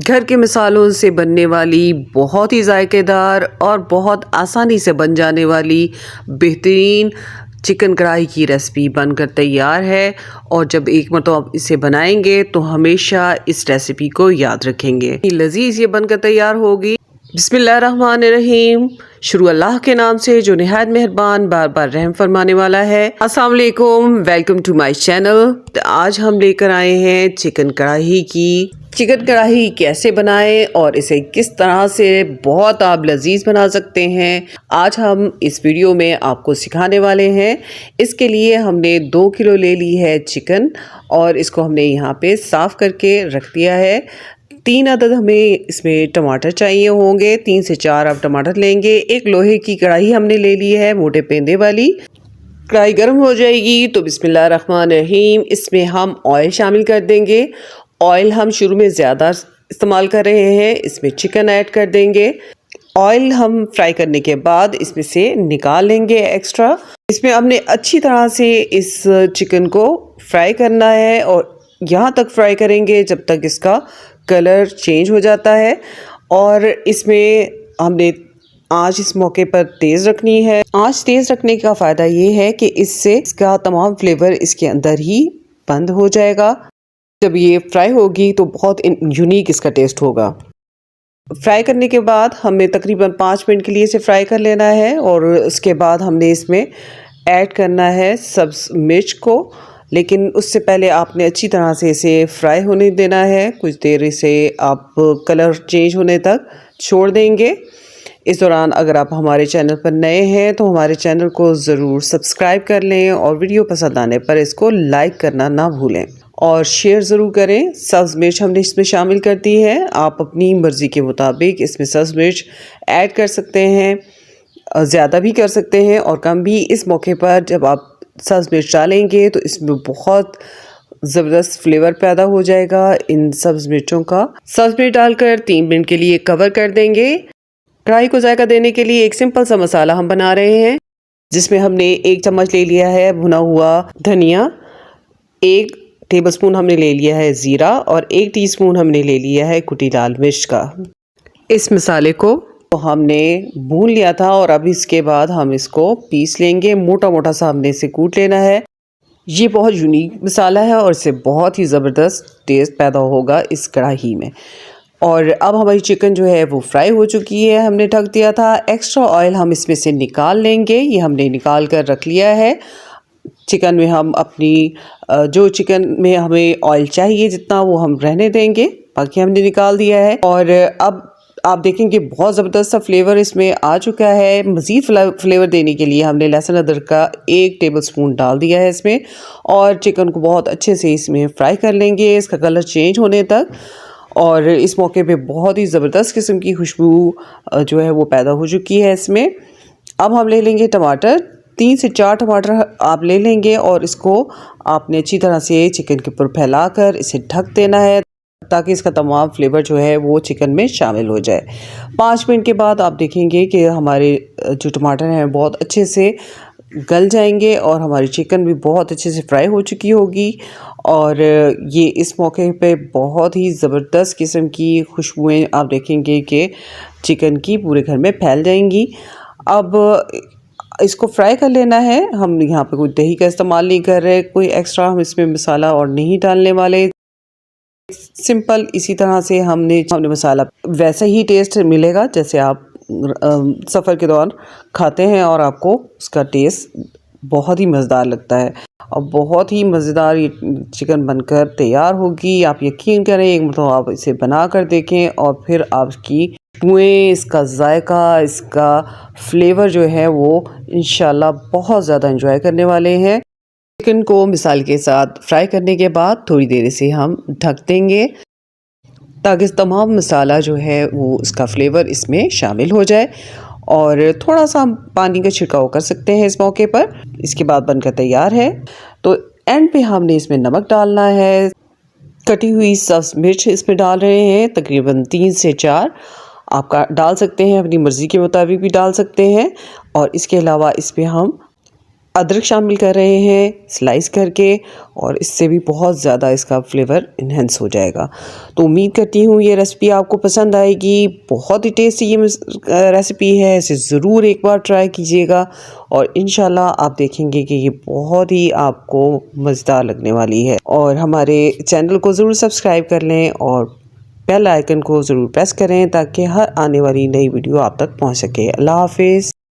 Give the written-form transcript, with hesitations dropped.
घर के मसालों से बनने वाली बहुत ही जायकेदार और बहुत आसानी से बन जाने वाली बेहतरीन चिकन कढ़ाई की रेसिपी बनकर तैयार है। और जब एक मरतबा आप इसे बनाएंगे तो हमेशा इस रेसिपी को याद रखेंगे। लजीज ये बनकर तैयार होगी। बिस्मिल्लाहिर्रहमानिर्रहीम। शुरू अल्लाह के नाम से जो निहायत मेहरबान बार बार रहम फरमाने वाला है। अस्सलाम वालेकुम, वेलकम टू माय चैनल। तो आज हम लेकर आए हैं चिकन कढ़ाई कैसे बनाएं और इसे किस तरह से बहुत आप लजीज बना सकते हैं, आज हम इस वीडियो में आपको सिखाने वाले हैं। इसके लिए हमने 2 किलो ले ली है चिकन और इसको हमने यहाँ पे साफ़ करके रख दिया है। 3 अदद हमें इसमें टमाटर चाहिए होंगे, 3 से 4 आप टमाटर लेंगे। एक लोहे की कढ़ाई हमने ले ली है, मोटे पेंदे वाली। कढ़ाई गर्म हो जाएगी तो बिस्मिल्लाहिर्रहमानिर्रहीम इसमें हम ऑयल शामिल कर देंगे। ऑयल हम शुरू में ज़्यादा इस्तेमाल कर रहे हैं, इसमें चिकन ऐड कर देंगे। ऑयल हम फ्राई करने के बाद इसमें से निकाल लेंगे एक्स्ट्रा। इसमें हमने अच्छी तरह से इस चिकन को फ्राई करना है और यहाँ तक फ्राई करेंगे जब तक इसका कलर चेंज हो जाता है। और इसमें हमने आँच इस मौके पर तेज़ रखनी है। आँच तेज़ रखने का फ़ायदा ये है कि इससे इसका तमाम फ्लेवर इसके अंदर ही बंद हो जाएगा। जब ये फ्राई होगी तो बहुत यूनिक इसका टेस्ट होगा। फ्राई करने के बाद हमें तकरीबन 5 मिनट के लिए इसे फ्राई कर लेना है और उसके बाद हमने इसमें ऐड करना है सब्ज़ मिर्च को। लेकिन उससे पहले आपने अच्छी तरह से इसे फ्राई होने देना है। कुछ देर इसे आप कलर चेंज होने तक छोड़ देंगे। इस दौरान अगर आप हमारे चैनल पर नए हैं तो हमारे चैनल को ज़रूर सब्सक्राइब कर लें और वीडियो पसंद आने पर इसको लाइक करना ना भूलें और शेयर ज़रूर करें। सब्ज़ मिर्च हमने इसमें शामिल कर दी है। आप अपनी मर्ज़ी के मुताबिक इसमें सब्ज़ मिर्च ऐड कर सकते हैं, ज़्यादा भी कर सकते हैं और कम भी। इस मौके पर जब आप सब्ज़ मिर्च डालेंगे तो इसमें बहुत ज़बरदस्त फ्लेवर पैदा हो जाएगा इन सब्ज़ मिर्चों का। सब्ज़ मिर्च डालकर 3 मिनट के लिए कवर कर देंगे। कढ़ाई को जायका देने के लिए एक सिंपल सा मसाला हम बना रहे हैं, जिसमें हमने 1 चम्मच ले लिया है भुना हुआ धनिया, 1 टेबलस्पून हमने ले लिया है ज़ीरा और 1 टीस्पून हमने ले लिया है कुटी लाल मिर्च का। इस मसाले को हमने भून लिया था और अब इसके बाद हम इसको पीस लेंगे। मोटा मोटा सा हमने इसे कूट लेना है। ये बहुत यूनिक मसाला है और इससे बहुत ही ज़बरदस्त टेस्ट पैदा होगा इस कढ़ाई में। और अब हमारी चिकन जो है वो फ्राई हो चुकी है, हमने ढक दिया था। एक्स्ट्रा ऑयल हम इसमें से निकाल लेंगे, ये हमने निकाल कर रख लिया है। चिकन में हम अपनी जो चिकन में हमें ऑयल चाहिए जितना वो हम रहने देंगे, बाकी हमने निकाल दिया है। और अब आप देखेंगे बहुत ज़बरदस्त सा फ्लेवर इसमें आ चुका है। मज़ीद फ्लेवर देने के लिए हमने लहसुन अदरक का 1 टेबलस्पून डाल दिया है इसमें और चिकन को बहुत अच्छे से इसमें फ्राई कर लेंगे इसका कलर चेंज होने तक। और इस मौके पे बहुत ही ज़बरदस्त किस्म की खुशबू जो है वो पैदा हो चुकी है इसमें। अब हम ले लेंगे टमाटर, 3 से 4 टमाटर आप ले लेंगे और इसको आपने अच्छी तरह से चिकन के ऊपर फैलाकर इसे ढक देना है ताकि इसका तमाम फ्लेवर जो है वो चिकन में शामिल हो जाए। 5 मिनट के बाद आप देखेंगे कि हमारे जो टमाटर हैं बहुत अच्छे से गल जाएंगे और हमारी चिकन भी बहुत अच्छे से फ्राई हो चुकी होगी। और ये इस मौके पे बहुत ही ज़बरदस्त किस्म की खुशबुएं आप देखेंगे कि चिकन की पूरे घर में फैल जाएंगी। अब इसको फ्राई कर लेना है। हम यहाँ पे कोई दही का इस्तेमाल नहीं कर रहे, कोई एक्स्ट्रा हम इसमें मसाला और नहीं डालने वाले। सिंपल इसी तरह से हमने मसाला वैसा ही टेस्ट मिलेगा जैसे आप सफ़र के दौरान खाते हैं और आपको उसका टेस्ट बहुत ही मज़ेदार लगता है और बहुत ही मज़ेदार ये चिकन बनकर तैयार होगी। आप यकीन करें, एक मतलब आप इसे बना कर देखें और फिर आपकी खुशबुएं, इसका जायका, इसका फ्लेवर जो है वो इंशाल्लाह बहुत ज़्यादा एंजॉय करने वाले हैं। चिकन को मिसाल के साथ फ्राई करने के बाद थोड़ी देर इसे हम ढक देंगे ताकि तमाम मसाला जो है वो उसका फ्लेवर इसमें शामिल हो जाए। और थोड़ा सा हम पानी का छिड़काव कर सकते हैं इस मौके पर। इसके बाद बनकर तैयार है। तो एंड पे हमने इसमें नमक डालना है। कटी हुई सब्ज़ मिर्च इसमें डाल रहे हैं, तकरीबन 3 से 4 आपका डाल सकते हैं, अपनी मर्ज़ी के मुताबिक भी डाल सकते हैं। और इसके अलावा इस पर हम अदरक शामिल कर रहे हैं स्लाइस करके, और इससे भी बहुत ज़्यादा इसका फ्लेवर इन्हेंस हो जाएगा। तो उम्मीद करती हूँ ये रेसिपी आपको पसंद आएगी। बहुत ही टेस्टी ये रेसिपी है, इसे ज़रूर एक बार ट्राई कीजिएगा और इंशाल्लाह आप देखेंगे कि ये बहुत ही आपको मज़ेदार लगने वाली है। और हमारे चैनल को ज़रूर सब्सक्राइब कर लें और बेल आइकन को ज़रूर प्रेस करें ताकि हर आने वाली नई वीडियो आप तक पहुँच सके। अल्लाह हाफिज़।